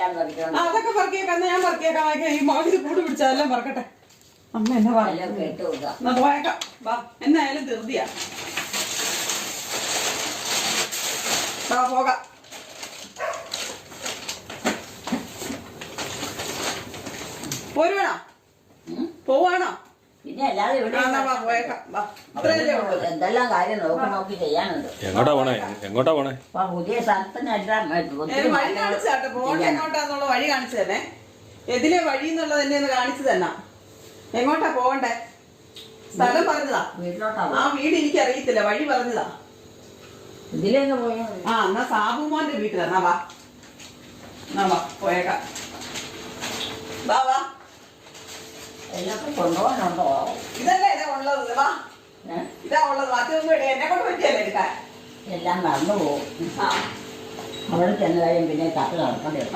അതൊക്കെ പറക്കിയേക്കാം, ഞാൻ പറക്കിയേക്കാം. ഈ മകന് കൂട് പിടിച്ചതെല്ലാം പറക്കട്ടെ. അമ്മ എന്നെ എന്നാ പോയേക്കാം. വാ, എന്നായാലും ധൃതിയാ. പോകാം. പോരുവാണോ? പോവാണോ? പിന്നെ അല്ലാതെ എന്തെല്ലാം കാര്യം നോക്കി ചെയ്യാനുണ്ട്. എങ്ങോട്ടാ പോണേ? പുതിയ സ്ഥലത്തിനെല്ലാം വഴി കാണിച്ചാട്ടെ. പോകണ്ട എങ്ങോട്ടാന്നുള്ള വഴി കാണിച്ചു തന്നെ. എതിലെ വഴി എന്നുള്ളത് എന്നെ ഒന്ന് കാണിച്ചു തന്നെ. എങ്ങോട്ടാ പോകണ്ടേ? സ്ഥലം പറഞ്ഞതാ. വീട്ടിലോട്ടാ. ആ വീട് എനിക്ക് അറിയത്തില്ല, വഴി പറഞ്ഞതാ. ഇതിലേക്ക് പോയാ എന്നാ സാബുമോന്റെ വീട്ടിലാ. വാ പോയേക്കാം. വാ എല്ലാം കൊണ്ടുപോകാനുണ്ടോ? ഇതല്ലേ ഇതാ ഉള്ളത്. വാ, ഇതാ ഉള്ളത്. മറ്റൊന്നും എന്നെ കൊണ്ട് പറ്റിയല്ലേ എടുക്കാൻ. എല്ലാം നടന്നു പോകും. അവിടെ ചെന്ന് കഴിയും പിന്നെ തട്ട് നടക്കേണ്ടി വരും.